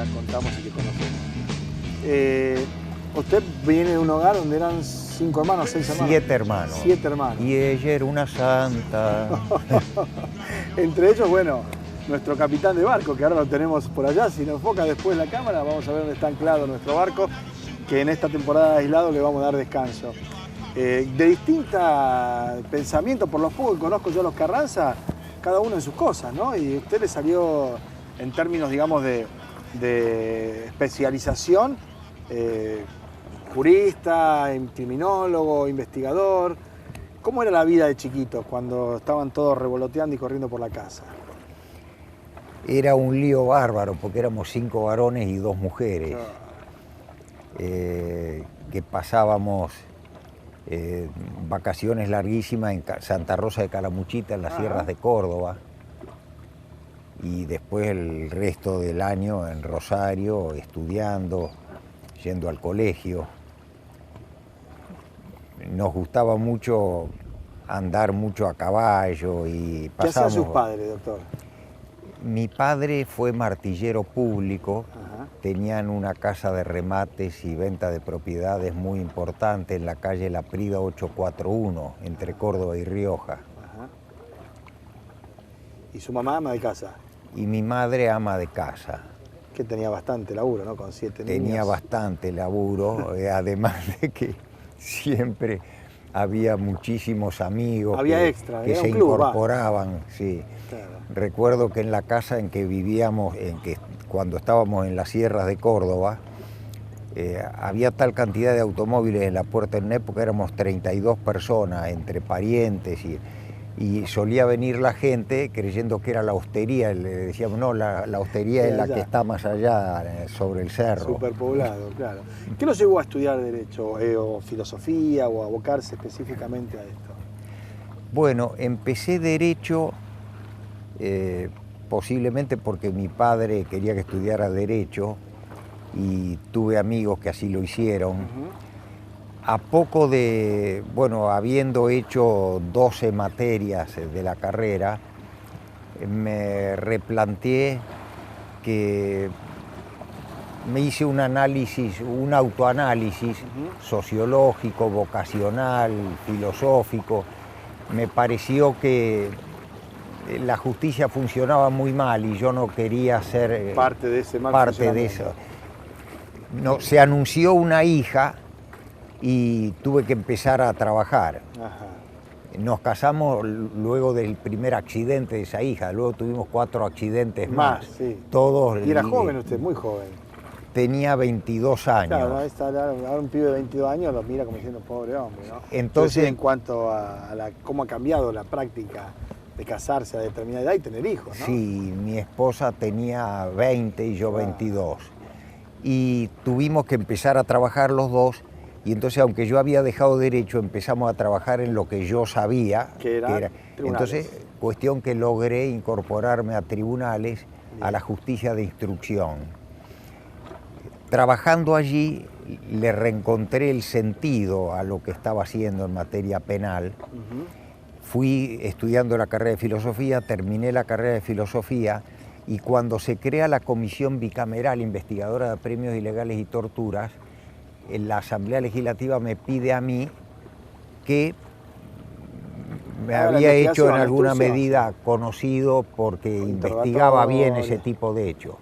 contamos y que conocemos. Usted viene de un hogar donde eran 5 hermanos, 6 hermanos. 7 hermanos. 7 hermanos. Y ella era una santa. Entre ellos, bueno, nuestro capitán de barco, que ahora lo tenemos por allá. Si nos enfoca después la cámara, vamos a ver dónde está anclado nuestro barco, que en esta temporada de aislado le vamos a dar descanso. De distinta pensamiento, por los pocos que conozco yo a los Carranza, cada uno en sus cosas, ¿no? Y a usted le salió, en términos, digamos, de especialización, jurista, criminólogo, investigador. ¿Cómo era la vida de chiquitos cuando estaban todos revoloteando y corriendo por la casa? Era un lío bárbaro porque éramos 5 varones y 2 mujeres. Que pasábamos vacaciones larguísimas en Santa Rosa de Calamuchita, en las sierras de Córdoba, y después el resto del año en Rosario, estudiando, yendo al colegio. Nos gustaba mucho andar mucho a caballo y pasamos... ¿Qué hacían sus padres, doctor? Mi padre fue martillero público. Tenían una casa de remates y venta de propiedades muy importante en la calle La Prida 841, entre Córdoba y Rioja. ¿Y su mamá ama de casa? Y mi madre ama de casa. Que tenía bastante laburo, ¿no? Con 7 niños. Tenía bastante laburo, además de que siempre había muchísimos amigos que se incorporaban. Sí. Claro. Recuerdo que en la casa en que vivíamos, cuando estábamos en las sierras de Córdoba, había tal cantidad de automóviles en la puerta. En una época éramos 32 personas, entre parientes, y solía venir la gente creyendo que era la hostería. Le decíamos, no, la hostería es la que está más allá, sobre el cerro. Superpoblado, claro. ¿Qué lo llevó a estudiar Derecho, o Filosofía, o a abocarse específicamente a esto? Bueno, empecé Derecho posiblemente porque mi padre quería que estudiara Derecho y tuve amigos que así lo hicieron. A poco de, bueno, habiendo hecho 12 materias de la carrera, me replanteé que me hice un análisis, un autoanálisis sociológico, vocacional, filosófico. Me pareció que la justicia funcionaba muy mal y yo no quería ser parte de ese mal parte de eso. No, se anunció una hija y tuve que empezar a trabajar. Nos casamos luego del primer accidente de esa hija, luego tuvimos 4 accidentes más. Sí. Todos. Y era joven usted, muy joven. Tenía 22 años. Claro, ahora un pibe de 22 años lo mira como diciendo pobre hombre, ¿no? Entonces, en cuanto a cómo ha cambiado la práctica de casarse a determinada edad y tener hijos, ¿no? Sí, mi esposa tenía 20 y yo 22. Y tuvimos que empezar a trabajar los dos. Y entonces, aunque yo había dejado Derecho, empezamos a trabajar en lo que yo sabía. Que era entonces, cuestión que logré incorporarme a tribunales, a la justicia de instrucción. Trabajando allí, le reencontré el sentido a lo que estaba haciendo en materia penal. Fui estudiando la carrera de Filosofía, terminé la carrera de Filosofía, y cuando se crea la Comisión Bicameral Investigadora de Premios Ilegales y Torturas, la Asamblea Legislativa me pide a mí que me había hecho en alguna medida conocido porque investigaba bien ese tipo de hechos.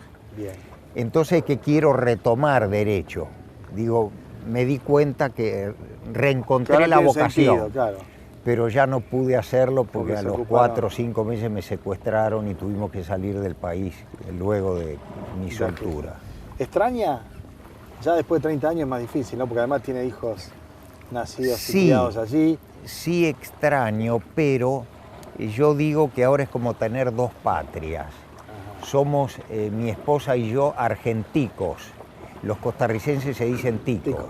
Entonces que quiero retomar Derecho. Digo, me di cuenta que reencontré la vocación, pero ya no pude hacerlo porque a los 4 o 5 meses me secuestraron y tuvimos que salir del país luego de mi soltura. ¿Extraña? Ya después de 30 años es más difícil, ¿no? Porque además tiene hijos nacidos y criados allí. Sí extraño, pero yo digo que ahora es como tener 2 patrias. Somos, mi esposa y yo, argenticos. Los costarricenses se dicen ticos.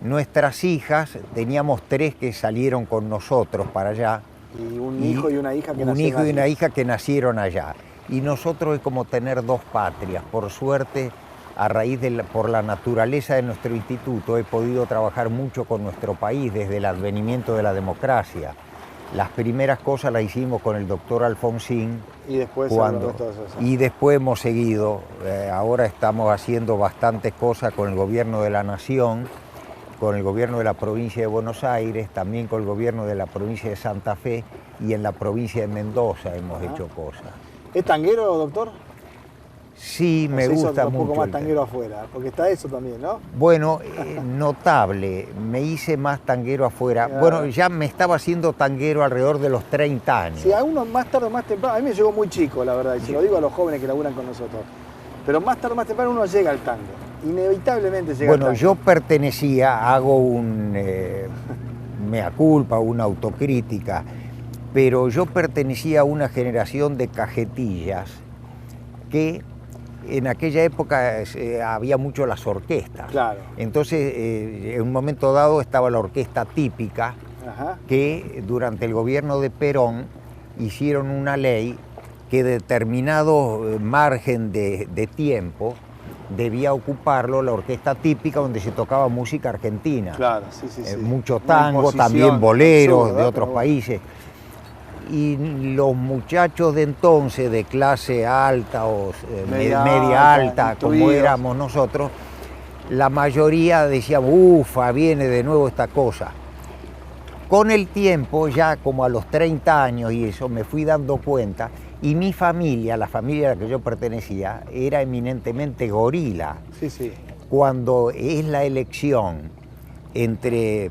Nuestras hijas, teníamos 3 que salieron con nosotros para allá. Y un hijo y una hija que nacieron allí. Un hijo y una hija que nacieron allá. Y nosotros es como tener 2 patrias. Por suerte, a raíz por la naturaleza de nuestro instituto, he podido trabajar mucho con nuestro país desde el advenimiento de la democracia. Las primeras cosas las hicimos con el doctor Alfonsín. Y después después hemos seguido. Ahora estamos haciendo bastantes cosas con el gobierno de la Nación, con el gobierno de la provincia de Buenos Aires, también con el gobierno de la provincia de Santa Fe y en la provincia de Mendoza hemos hecho cosas. ¿Es tanguero, doctor? Sí, me gusta mucho. Un poco más tanguero afuera, porque está eso también, ¿no? Bueno, notable, me hice más tanguero afuera. Bueno, ya me estaba haciendo tanguero alrededor de los 30 años. Sí, a uno más tarde o más temprano, a mí me llegó muy chico, la verdad, y se lo digo a los jóvenes que laburan con nosotros. Pero más tarde o más temprano uno llega al tango, inevitablemente llega al tango. Bueno, yo pertenecía, hago un mea culpa, una autocrítica, pero yo pertenecía a una generación de cajetillas que en aquella época había mucho las orquestas. Claro. Entonces, en un momento dado estaba la orquesta típica, que durante el gobierno de Perón hicieron una ley que determinado margen de tiempo debía ocuparlo la orquesta típica, donde se tocaba música argentina. Claro, sí. Mucho tango, también boleros de otros países. Y los muchachos de entonces, de clase alta o media alta, como éramos nosotros, la mayoría decía, ufa, viene de nuevo esta cosa. Con el tiempo, ya como a los 30 años y eso, me fui dando cuenta, y mi familia, la familia a la que yo pertenecía, era eminentemente gorila. Sí. Cuando es la elección entre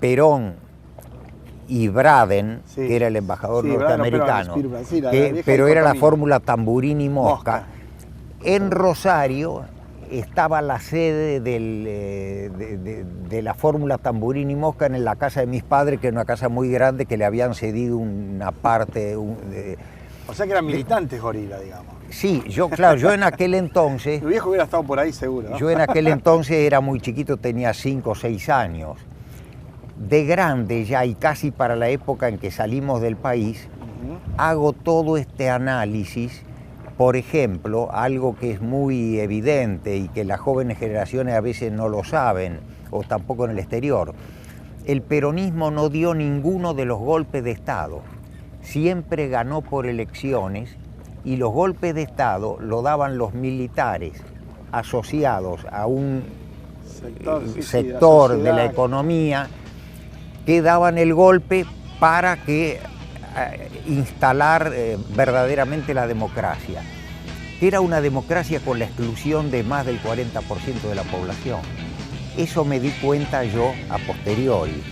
Perón y Braden, que era el embajador norteamericano, pero era la fórmula Tamburini Mosca. En Rosario estaba la sede de la fórmula Tamburini Mosca en la casa de mis padres, que era una casa muy grande que le habían cedido una parte. O sea que eran militantes gorila, digamos. Sí, yo en aquel entonces... Tu viejo hubiera estado por ahí seguro, ¿no? Yo en aquel entonces era muy chiquito, tenía 5 o 6 años. De grande ya, y casi para la época en que salimos del país, hago todo este análisis. Por ejemplo, algo que es muy evidente y que las jóvenes generaciones a veces no lo saben, o tampoco en el exterior. El peronismo no dio ninguno de los golpes de Estado. Siempre ganó por elecciones, y los golpes de Estado lo daban los militares asociados a un sector de la economía, que daban el golpe para instalar verdaderamente la democracia, que era una democracia con la exclusión de más del 40% de la población. Eso me di cuenta yo a posteriori.